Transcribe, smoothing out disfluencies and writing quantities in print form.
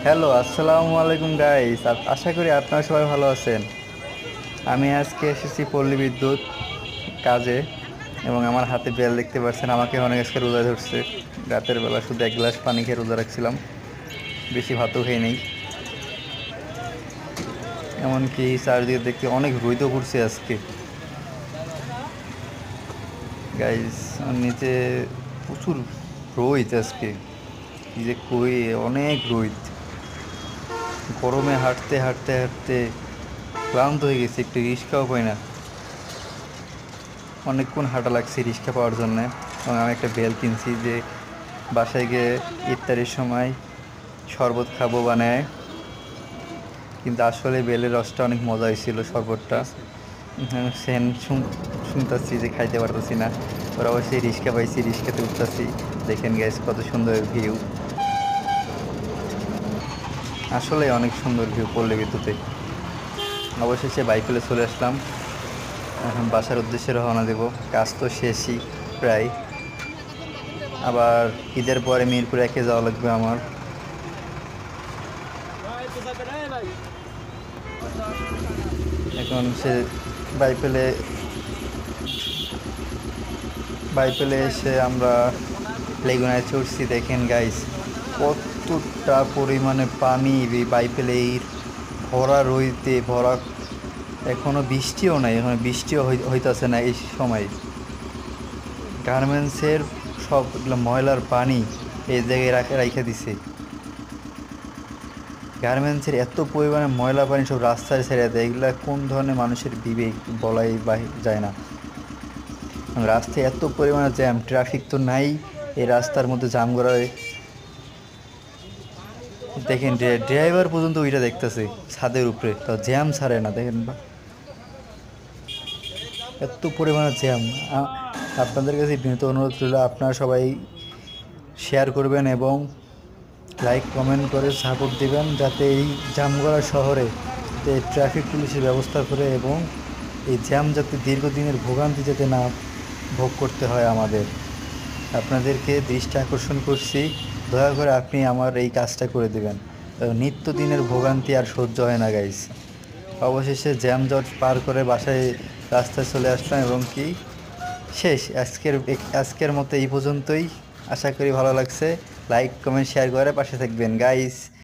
Hello, আসসালামু আলাইকুম guys. আশা করি আপনারা সবাই ভালো আছেন। আমি আজকে এসেছি পল্লী বিদ্যুৎ কাজে, এবং আমার হাতে বেল দেখতে পাচ্ছেন। আমাকে অনেক আজকে রোজা ধরছে। রাতের বেলা শুধু এক গ্লাস পানি খেয়ে রোজা রাখছিলাম, বেশি ভাতও খেয়ে নেই। এমনকি চারদিকে দেখতে অনেক রোদও পড়ছে আজকে গাইস। নিচে প্রচুর রোদ আজকে, কি যে কই, অনেক রোদ। গরমে হাঁটতে হাঁটতে হাঁটতে ক্লান্ত হয়ে গেছে, একটু রিক্সাও পাই না। অনেকক্ষণ হাঁটা লাগছে রিক্সা পাওয়ার জন্য। এবং আমি একটা বেল কিনছি যে বাসায় গিয়ে ইফতারির সময় শরবত খাবো বানায়। কিন্তু আসলে বেলের রসটা অনেক মজা হয়েছিল, শরবতটা। সেন শুনতেছি যে খাইতে পারতেছি না। ওরা অবশ্যই রিক্সা পাইছি, রিক্সাতে উঠতেছি। দেখেন গ্যাস, কত সুন্দর ভিউ। আসলে অনেক সুন্দর ভিউ পল্লী বিদ্যুতে। অবশেষে বাইকেলে চলে আসলাম। এখন বাসার উদ্দেশ্যে রওনা দেব। কাজ তো শেষই প্রায়। আবার ঈদের পরে মিরপুর একে যাওয়া লাগবে আমার। এখন সে বাইপেলে বাইপেলে এসে আমরা লেগুনায় চড়ছি। দেখেন গাইস, কতটা পরিমাণে পানি এই বাইপেলে, এই ভরা রইতে ভরা। এখনো বৃষ্টিও নাই, এখনো বৃষ্টিও হইতাছে না এই সময়। গার্মেন্টসের সবগুলো ময়লার পানি এই জায়গায় রাখা দিছে। গার্মেন্টসের এত পরিমাণে ময়লা পানি সব রাস্তায় ছেড়ে দেয়, এগুলা কোন ধরনের মানুষের বিবেক বলাই যায় না। রাস্তায় এত পরিমাণে জ্যাম, ট্রাফিক তো নাই, এই রাস্তার মধ্যে জাম করা হয়। দেখেন ড্রাইভার পর্যন্ত ওইটা দেখতেছে ছাদের উপরে, তো জ্যাম ছাড়ে না। দেখেন এত পরিমাণে জ্যাম। আপনাদের কাছে বিনীত অনুরোধ রইল, আপনারা সবাই শেয়ার করবেন এবং লাইক কমেন্ট করে সাপোর্ট দিবেন, যাতে এই জামগড়া শহরে ট্রাফিক পুলিশের ব্যবস্থা করে, এবং এই জ্যাম যাতে দীর্ঘদিনের ভোগান্তি যাতে না ভোগ করতে হয় আমাদের। আপনাদেরকে দৃষ্টি আকর্ষণ করছি, দয়া করে আপনি আমার এই কাজটা করে দেবেন। নিত্যদিনের ভোগান্তি আর সহ্য হয় না গাইস। অবশেষে জ্যাম জট পার করে বাসায় রাস্তায় চলে আসলাম, এবং কি শেষ। আজকের মতো এই পর্যন্তই। আশা করি ভালো লাগছে। লাইক কমেন্ট শেয়ার করে পাশে থাকবেন গাইস।